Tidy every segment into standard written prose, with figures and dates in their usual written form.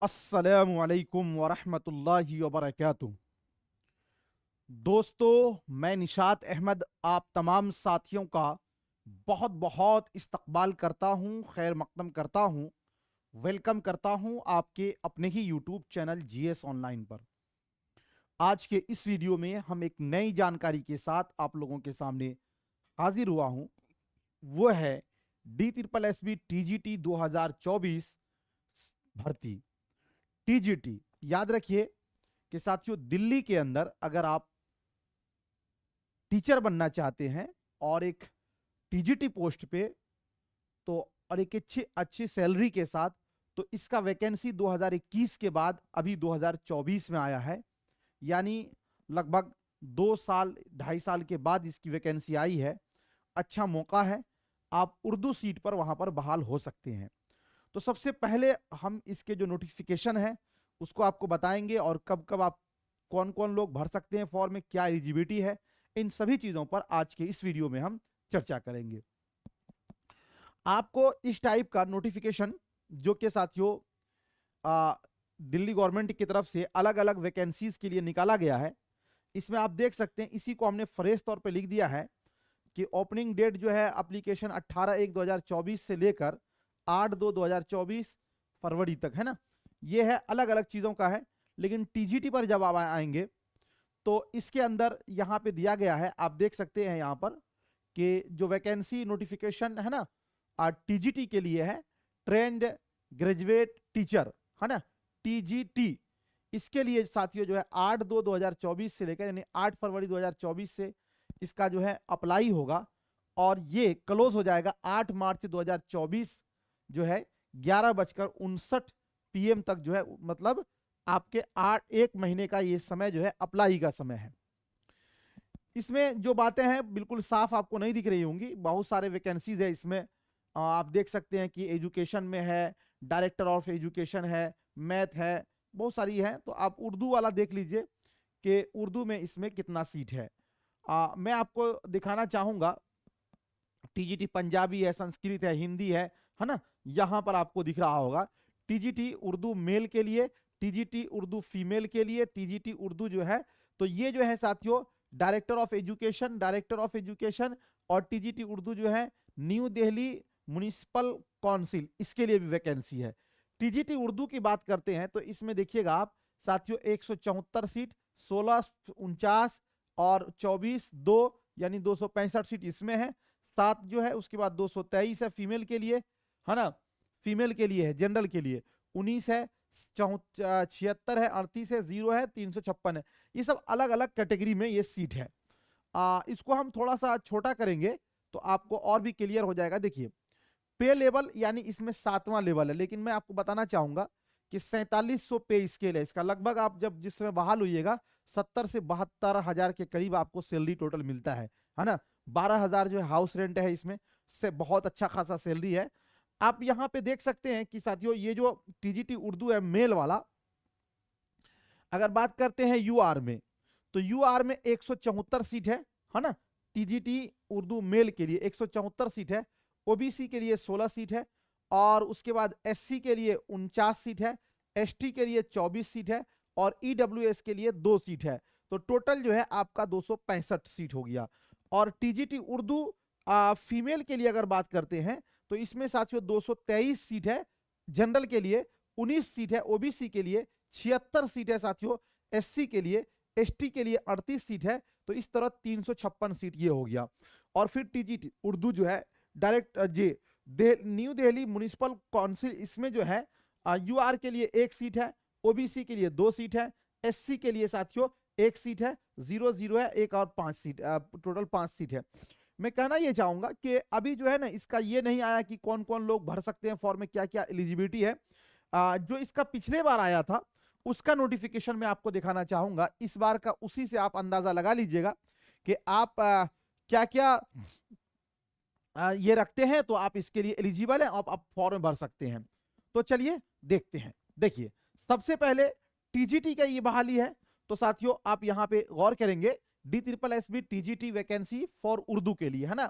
अस्सलामु अलैकुम वरहमतुल्लाहि वबरकातुहू। दोस्तों, मैं निशात अहमद आप तमाम साथियों का बहुत बहुत इस्तकबाल करता हूं, खैर मकदम करता हूं, वेलकम करता हूं आपके अपने ही यूट्यूब चैनल जीएस ऑनलाइन पर। आज के इस वीडियो में हम एक नई जानकारी के साथ आप लोगों के सामने हाजिर हुआ हूं। वो है D triple S B TGT 2024 भर्ती। टीजीटी याद रखिए कि साथियों, दिल्ली के अंदर अगर आप टीचर बनना चाहते हैं और एक टीजीटी पोस्ट पे, तो और एक अच्छी अच्छी सैलरी के साथ, तो इसका वैकेंसी 2021 के बाद अभी 2024 में आया है। यानी लगभग 2 साल 2.5 साल के बाद इसकी वैकेंसी आई है। अच्छा मौका है, आप उर्दू सीट पर वहां पर बहाल हो सकते हैं। तो सबसे पहले हम इसके जो नोटिफिकेशन है उसको आपको बताएंगे, और कब कब आप कौन कौन लोग भर सकते हैं फॉर्म में, क्या एलिजिबिलिटी है, इन सभी चीजों पर आज के इस वीडियो में हम चर्चा करेंगे। आपको इस टाइप का नोटिफिकेशन, जो कि साथियों दिल्ली गवर्नमेंट की तरफ से अलग अलग वैकेंसीज के लिए निकाला गया है, इसमें आप देख सकते हैं, इसी को हमने फ्रेश तौर पे लिख दिया है कि ओपनिंग डेट जो है एप्लीकेशन 18/1/2024 से लेकर 8/2/2024 फरवरी तक है ना। ये है, अलग अलग चीजों का है। लेकिन टीजीटी पर जब आप आएंगे तो इसके अंदर यहाँ पे दिया गया है, आप देख सकते हैं यहाँ पर कि जो वैकेंसी नोटिफिकेशन है ना टीजीटी के लिए है, ट्रेंड ग्रेजुएट टीचर है ना, टीजीटी। इसके लिए साथियों जो है 8/2/2024 से लेकर यानी 8 फरवरी 2024 से इसका जो है अप्लाई होगा, और ये क्लोज हो जाएगा 8 मार्च 2024 जो है 11:59 PM तक, जो है मतलब आपके 1 महीने का ये समय जो है अप्लाई का समय है। इसमें जो बातें हैं बिल्कुल साफ आपको नहीं दिख रही होंगी, बहुत सारे वैकेंसीज है इसमें। आप देख सकते हैं कि एजुकेशन में है, डायरेक्टर ऑफ एजुकेशन है, मैथ है, बहुत सारी है। तो आप उर्दू वाला देख लीजिए कि उर्दू में इसमें कितना सीट है। मैं आपको दिखाना चाहूंगा, टीजीटी पंजाबी है, संस्कृत है, हिंदी है ना। यहां पर आपको दिख रहा होगा टीजीटी उर्दू मेल के लिए, टीजीटी उर्दू फीमेल के लिए, टीजीटी उर्दू जो है, तो ये जो है साथियों डायरेक्टर ऑफ एजुकेशन और टीजीटी उर्दू जो है न्यू दिल्ली म्युनिसिपल काउंसिल, इसके लिए भी वैकेंसी है। टीजीटी उर्दू की बात करते हैं तो इसमें देखिएगा आप साथियों 174 सीट, 16 49 और 24 2 यानी 265 सीट इसमें है। 7 जो है उसके बाद 223 है फीमेल के लिए है ना, फीमेल के लिए है, जनरल के लिए 19 है, 76 है, 38 है, 0 है, 356 है। ये सब अलग अलग कैटेगरी में ये सीट है। इसको हम थोड़ा सा छोटा करेंगे तो आपको और भी क्लियर हो जाएगा। देखिए पे लेवल यानी इसमें 7वां लेवल है, लेकिन मैं आपको बताना चाहूंगा कि 4700 पे स्केल है इसका। लगभग आप जब जिस समय बहाल होइएगा 70 से 72 हजार के करीब आपको सैलरी टोटल मिलता है ना। 12,000 जो है हाउस रेंट है इसमें, से बहुत अच्छा खासा सैलरी है। आप यहाँ पे देख सकते हैं कि साथियों ये जो टीजीटी उर्दू है मेल वाला, अगर बात करते हैं यूआर में, तो यूआर में 174 सीट है ना। टीजीटी उर्दू मेल के लिए 174 सीट है, ओबीसी के लिए 16 सीट है, और उसके बाद एससी के लिए 49 सीट है, एसटी के लिए 24 सीट है, और ईडब्ल्यूएस के लिए 2 सीट है। तो टोटल जो है आपका 265 सीट हो गया। और टीजीटी उर्दू फीमेल के लिए अगर बात करते हैं तो इसमें साथियों 223 सीट है, जनरल के लिए 19 सीट है, ओबीसी के लिए 76 सीट है साथियों, एससी के लिए, एसटी के लिए 38 सीट है। तो इस तरह 356 सीट ये हो गया। और फिर टीजीटी उर्दू जो है direct new Delhi municipal council, इसमें जो है यूआर के लिए 1 सीट है, ओबीसी के लिए 2 सीट है, एससी के लिए साथियों 1 सीट है, 0 है, 1 और 5 सीट, टोटल 5 सीट है। मैं कहना ये चाहूंगा कि अभी जो है ना इसका ये नहीं आया कि कौन कौन लोग भर सकते हैं फॉर्म में, क्या क्या एलिजिबिलिटी है। जो इसका पिछले बार आया था उसका नोटिफिकेशन मैं आपको दिखाना चाहूंगा इस बार का, उसी से आप अंदाजा लगा लीजिएगा कि आप क्या क्या ये रखते हैं, तो आप इसके लिए एलिजिबल हैं, आप फॉर्म भर सकते हैं। तो चलिए देखते हैं। देखिए सबसे पहले टीजीटी का ये बहाली है, तो साथियों आप यहां पे गौर करेंगे D triple S B TGT vacancy for Urdu के लिए है ना,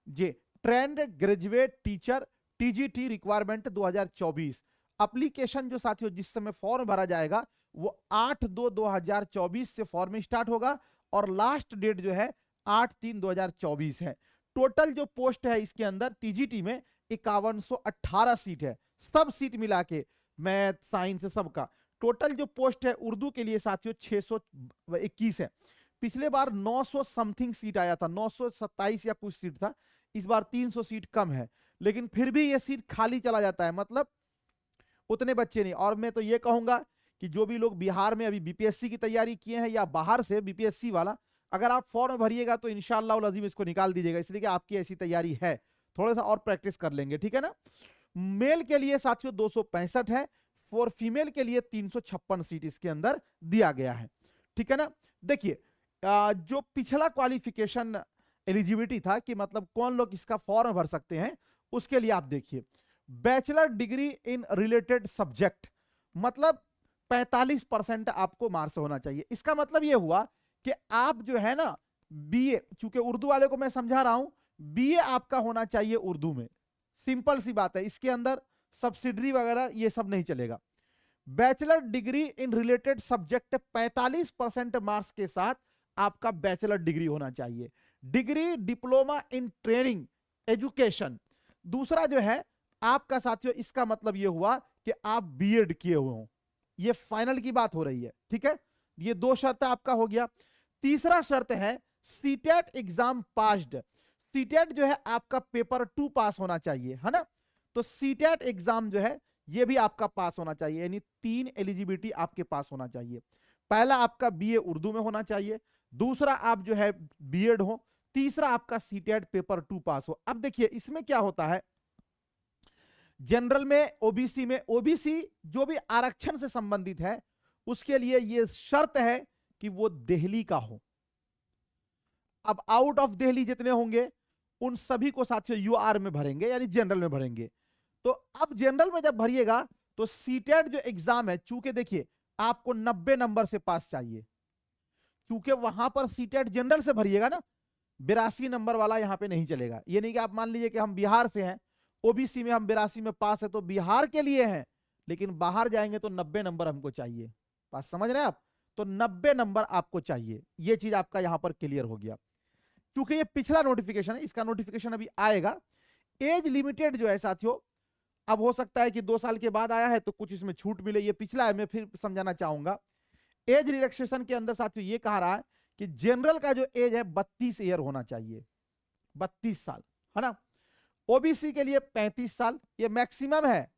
जे trained graduate teacher TGT requirement 2024। Application जो साथियों जिस समय फॉर्म भरा जाएगा वो 8/2/2024 से फॉर्म स्टार्ट होगा और लास्ट डेट जो है 8/3/2024 है। टोटल जो पोस्ट है इसके अंदर टीजीटी में 5118 सीट है, सब सीट मिला के मैथ साइंस सबका टोटल जो पोस्ट है उर्दू के लिए साथियों 621 है। पिछले बार 900 समथिंग सीट आया था, 927 या कुछ सीट था, इस बार 300 सीट कम है, लेकिन फिर भी ये सीट खाली चला जाता है, मतलब उतने बच्चे नहीं। और मैं तो ये कहूंगा कि जो भी लोग बिहार में अभी बीपीएससी की तैयारी किए हैं या बाहर से बीपीएससी वाला, अगर आप फॉर्म भरिएगा तो इंशाअल्लाह अज़ीम इसको निकाल दीजिएगा, इसलिए कि आपकी ऐसी तैयारी है, थोड़ा सा और प्रैक्टिस कर लेंगे, ठीक है ना। मेल के लिए साथियों 265 है और फीमेल के लिए 356 सीट इसके अंदर दिया गया है, ठीक है ना। देखिए जो पिछला क्वालिफिकेशन एलिजिबिलिटी था कि मतलब कौन लोग इसका फॉर्म भर सकते हैं, उसके लिए आप देखिए bachelor degree in related subject, मतलब 45% आपको मार्क्स होना चाहिए। इसका मतलब ये हुआ कि आप जो है ना बीए, चूंकि उर्दू वाले को मैं समझा रहा हूं, बीए आपका होना चाहिए उर्दू में, सिंपल सी बात है, इसके अंदर सब्सिडरी वगैरह ये सब नहीं चलेगा। Bachelor degree in related subject 45% marks के साथ आपका बैचलर डिग्री होना चाहिए। Degree diploma in training education, दूसरा जो है आपका साथियों इसका मतलब यह हुआ कि आप बीएड किए हुए हो, ये फाइनल की बात हो रही है, ठीक है। ये दो शर्त आपका हो गया। तीसरा शर्त है सीटेट एग्जाम पास्ड, सीटेट जो है आपका पेपर 2 पास होना चाहिए, है ना। तो सीटेट एग्जाम जो है ये भी आपका पास होना चाहिए, यानी 3 एलिजिबिलिटी आपके पास होना चाहिए। पहला आपका बीए उर्दू में होना चाहिए, दूसरा आप जो है बीएड हो, तीसरा आपका सीटेट पेपर 2 पास हो। अब देखिए इसमें क्या होता है, जनरल में ओबीसी में, ओबीसी जो भी आरक्षण से संबंधित है उसके लिए यह शर्त है कि वो दिल्ली का हो। अब आउट ऑफ दिल्ली जितने होंगे उन सभी को साथियों यूआर में भरेंगे, यानी जनरल में भरेंगे। तो अब जनरल में जब भरिएगा तो सीटेट जो एग्जाम है, चूंकि देखिए आपको 90 नंबर से पास चाहिए, क्योंकि वहां पर सीटेट जनरल से भरिएगा ना, 82 नंबर वाला यहां पे नहीं चलेगा। ये नहीं कि आप मान लीजिए कि हम बिहार से हैं, ओबीसी में हम 82 में पास है तो बिहार के लिए हैं, लेकिन बाहर जाएंगे तो 90 नंबर हमको चाहिए, बात समझ रहे हैं आप। तो 90 नंबर आपको चाहिए, ये चीज आपका यहां पर क्लियर हो गया। क्योंकि ये पिछला नोटिफिकेशन है, इसका नोटिफिकेशन अभी आएगा। एज लिमिटेड जो है साथियों, अब हो सकता है कि 2 साल के बाद आया है तो कुछ इसमें छूट मिले, ये पिछला है, मैं फिर समझाना चाहूंगा। एज रिलैक्सेशन के अंदर साथियों ये कहा रहा है कि जनरल का जो एज है 32 ईयर होना चाहिए, 32 साल, है ना। ओबीसी के लिए 35 साल, ये मैक्सिमम है,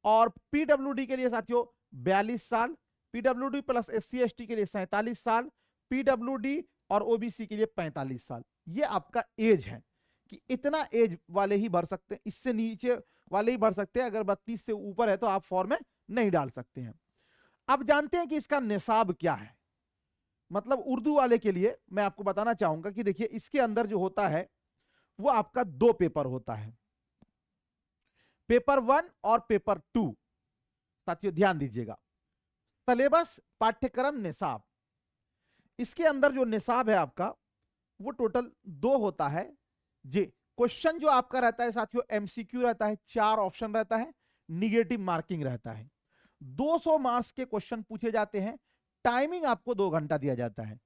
और पीडब्ल्यूडी के लिए साथियों 42 साल, पीडब्ल्यूडी प्लस एससी एसटी के लिए 47 साल, पीडब्ल्यूडी और ओबीसी के लिए 45 साल। ये आपका एज है कि इतना एज वाले ही भर सकते हैं, इससे नीचे वाले ही भर सकते हैं, अगर 32 से ऊपर है तो आप फॉर्म में नहीं डाल सकते हैं। अब जानते हैं कि इसका निसाब क्या है, मतलब उर्दू वाले के लिए मैं आपको बताना चाहूंगा कि देखिए इसके अंदर जो होता है वो आपका 2 पेपर होता है, पेपर 1 और पेपर 2। साथियों ध्यान दीजिएगा, सिलेबस पाठ्यक्रम निसाब, इसके अंदर जो निसाब है आपका वो टोटल 2 होता है जी। क्वेश्चन जो आपका रहता है साथियों एमसीक्यू रहता है, 4 ऑप्शन रहता है, निगेटिव मार्किंग रहता है, 200 मार्क्स के क्वेश्चन पूछे जाते हैं। टाइमिंग आपको 2 घंटा दिया जाता है।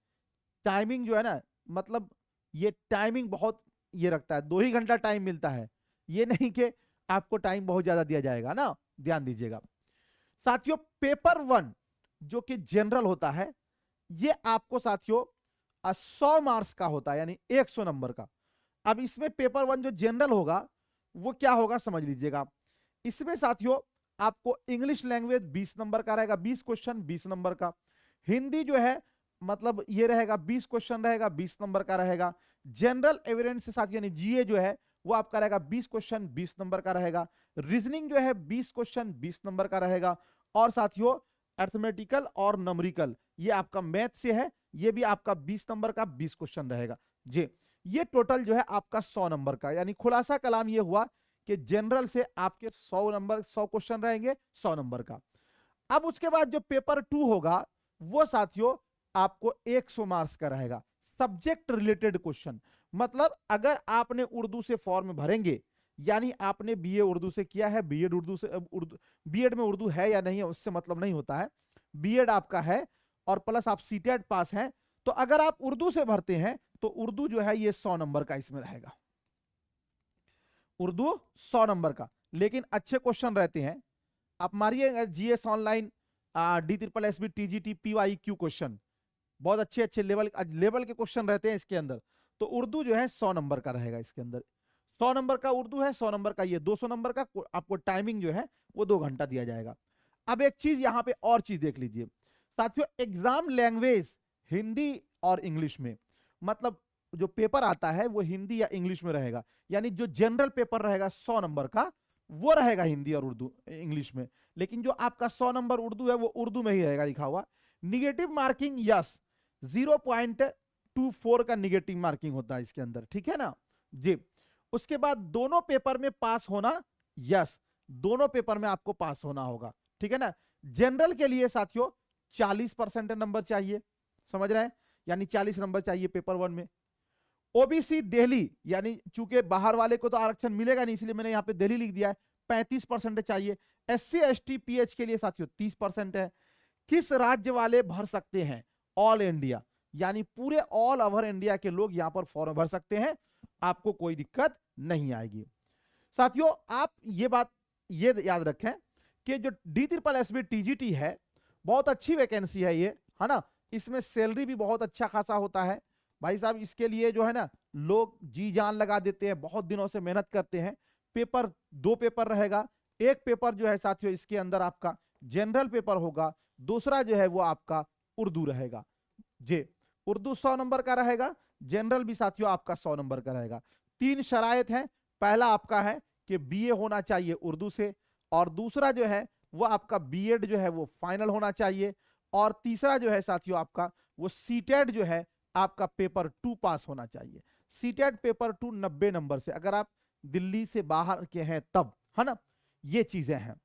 टाइमिंग जो है ना, मतलब ये टाइमिंग बहुत ये रखता है, 2 ही घंटा टाइम मिलता है, ये नहीं कि आपको टाइम बहुत ज्यादा दिया जाएगा ना, ध्यान दीजिएगा साथियों। पेपर 1 जो कि जनरल होता है, ये आपको साथियों 100 मार्क्स का होता है, यानी 100 नंबर का। अब इसमें पेपर 1 जो जनरल होगा वो क्या होगा समझ लीजिएगा। इसमें साथियों आपको इंग्लिश लैंग्वेज 20 नंबर का रहेगा, 20 क्वेश्चन 20 नंबर का। हिंदी जो है मतलब ये रहेगा 20 क्वेश्चन रहेगा, 20 नंबर का रहेगा। जनरल एविडेंस से साथ यानी जीए जो है वो आपका रहेगा 20 क्वेश्चन 20 नंबर का रहेगा। रीजनिंग जो है 20 क्वेश्चन 20 नंबर का रहेगा। और साथियों अर्थमेटिकल और नंबरिकल ये आपका मैथ से है, ये भी आपका 20 नंबर का 20 क्वेश्चन रहेगा जी। ये टोटल जो है आपका 100 नंबर का, यानी खुलासा कलाम ये हुआ कि जनरल से आपके 100 नंबर 100 क्वेश्चन रहेंगे 100 नंबर का। अब उसके बाद जो पेपर 2 होगा वो साथियों आपको 100 मार्क्स का रहेगा, सब्जेक्ट रिलेटेड क्वेश्चन। मतलब अगर आपने उर्दू से फॉर्म भरेंगे यानी आपने बीए उर्दू से किया है, बीएड उर्दू से, उर्दू बीएड में उर्दू है या नहीं है उससे मतलब नहीं होता है, बीएड आपका है और प्लस आप सीटेट पास हैं, तो अगर आप उर्दू से भरते हैं तो उर्दू जो है ये 100 नंबर का इसमें रहेगा, उर्दू 100 नंबर का। लेकिन अच्छे क्वेश्चन रहते हैं, आप मारिए GS online D-SSB TGT PYQ question, बहुत अच्छे अच्छे लेवल के क्वेश्चन रहते हैं इसके अंदर। तो उर्दू जो है 100 नंबर का रहेगा इसके अंदर, 100 नंबर का उर्दू है, 100 नंबर का ये, 200 नंबर का आपको टाइमिंग जो है वो 2 घंटा दिया जाएगा। अब एक चीज यहां पे और चीज देख लीजिए साथियों, एग्जाम लैंग्वेज हिंदी और इंग्लिश में, मतलब जो पेपर आता है वो हिंदी या इंग्लिश में रहेगा, यानी जो जनरल पेपर रहेगा 100 नंबर का वो रहेगा हिंदी और उर्दू इंग्लिश में, लेकिन जो आपका 100 नंबर उर्दू है वो उर्दू में ही रहेगा लिखा हुआ। निगेटिव मार्किंग यस 0.24 का निगेटिव मार्किंग होता है इसके अंदर, ठीक है ना जी। उसके बाद दोनों पेपर में पास होना, यस दोनों पेपर में आपको पास होना होगा, ठीक है ना। जनरल के लिए साथियों 40% नंबर चाहिए, समझ रहे हैं, यानी 40 नंबर चाहिए पेपर 1 में। ओबीसी दिल्ली, यानी चूंकि बाहर वाले को तो आरक्षण मिलेगा नहीं इसलिए मैंने यहां पे दिल्ली लिख दिया है, 35% चाहिए। SC ST PH के लिए साथियों 30% है। किस राज्य वाले भर सकते हैं, ऑल इंडिया, यानी पूरे ऑल ओवर इंडिया के लोग यहां पर फॉर्म भर सकते हैं, आपको कोई दिक्कत नहीं आएगी। साथियों आप ये बात ये याद रखें कि जो D-SSB TGT है बहुत अच्छी वैकेंसी है ये, है ना, इसमें सैलरी भी बहुत अच्छा खासा होता है भाई साहब, इसके लिए जो है ना लोग जी जान लगा देते हैं, बहुत दिनों से मेहनत करते हैं। पेपर 2 पेपर रहेगा, एक पेपर जो है साथियों इसके अंदर आपका जनरल पेपर होगा, दूसरा जो है वो आपका उर्दू रहेगा जी। उर्दू 100 नंबर का रहेगा, जनरल भी साथियों आपका 100 नंबर का रहेगा। 3 शरायत हैं, पहला आपका है कि बीए होना चाहिए उर्दू से, और दूसरा जो है वो आपका बीएड जो है वो फाइनल होना चाहिए, और तीसरा जो है साथियों आपका वो सीटेट जो है आपका पेपर 2 पास होना चाहिए। सीटेट पेपर 2 90 नंबर से, अगर आप दिल्ली से बाहर के हैं तब, है ना, ये चीजें हैं।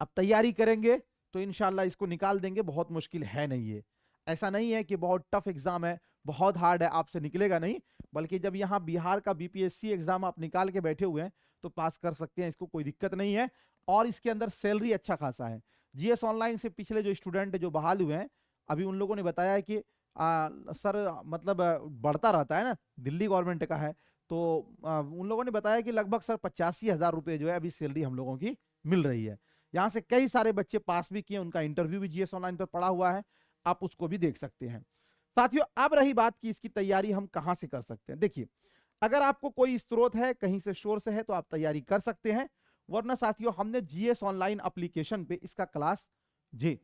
अब तैयारी करेंगे तो इंशाल्लाह इसको निकाल देंगे, बहुत मुश्किल है नहीं ये, ऐसा नहीं है कि बहुत टफ एग्जाम है, बहुत हार्ड है, आपसे निकलेगा नहीं, बल्कि जब यहाँ बिहार का बीपीएससी एग्जाम आप निकाल के बैठे हुए हैं तो पास कर सकते हैं, इसको कोई दिक्कत नहीं है। और इसके अंदर सैलरी अच्छा खासा है। जीएस ऑनलाइन से पिछले जो स्टूडेंट जो बहाल हुए हैं, अभी उन लोगों ने बताया है कि सर मतलब बढ़ता रहता है ना, दिल्ली गवर्नमेंट का है, तो उन लोगों ने बताया कि लगभग सर 85,000 रुपये जो है अभी सैलरी हम लोगों की मिल रही है। यहाँ से कई सारे बच्चे पास भी किए, उनका इंटरव्यू भी जीएस ऑनलाइन पर पड़ा हुआ है, आप उसको भी देख सकते हैं। साथियों अब रही बात की इसकी तैयारी हम कहां से कर सकते हैं। देखिए अगर आपको कोई स्रोत है कहीं से सोर्स है तो आप तैयारी कर सकते हैं, वरना साथियों हमने जीएस ऑनलाइन एप्लीकेशन पे इसका क्लास जी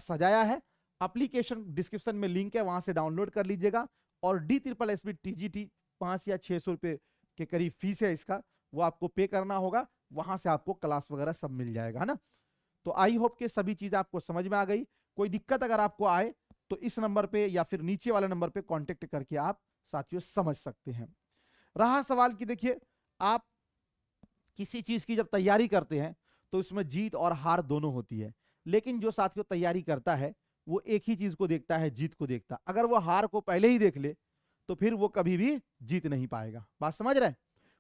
सजाया है। एप्लीकेशन डिस्क्रिप्शन में लिंक है, वहां से डाउनलोड कर लीजिएगा। और D-SSB TGT 5 या 600 रुपए के करीब फीस है इसका, वो आपको पे करना होगा, वहां से आपको क्लास वगैरह सब मिल जाएगा, है ना। तो आई होप कि सभी चीजें आपको समझ में आ गई। कोई दिक्कत अगर आपको आए तो इस नंबर पे या फिर नीचे वाले नंबर पे कांटेक्ट करके आप साथियों समझ सकते हैं। रहा सवाल कि देखिए आप किसी चीज की जब तैयारी करते हैं तो इसमें जीत और हार दोनों होती है, लेकिन जो साथियों तैयारी करता है वो एक ही चीज को देखता है, जीत को देखता। अगर वो हार को पहले ही देख ले तो फिर वो कभी भी जीत नहीं पाएगा। बात समझ रहे हैं।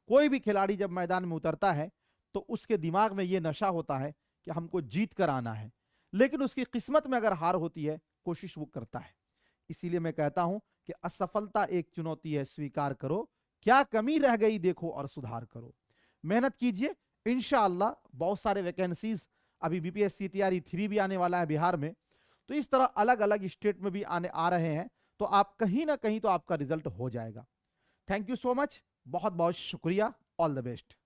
कोई भी खिलाड़ी जब मैदान में उतरता है तो उसके दिमाग में ये नशा होता है कि हमको जीत कर आना है, लेकिन उसकी किस्मत में अगर हार होती है कोशिश वो करता है। इसीलिए मैं कहता हूं कि असफलता एक चुनौती है, स्वीकार करो, क्या कमी रह गई देखो और सुधार करो। मेहनत कीजिए, इंशाअल्लाह बहुत सारे वैकेंसीज, अभी बीपीएससी टीआरई 3 भी आने वाला है बिहार में, तो इस तरह अलग अलग स्टेट में भी आ रहे हैं, तो आप कहीं ना कहीं तो आपका रिजल्ट हो जाएगा। थैंक यू सो मच, बहुत बहुत शुक्रिया, ऑल द बेस्ट।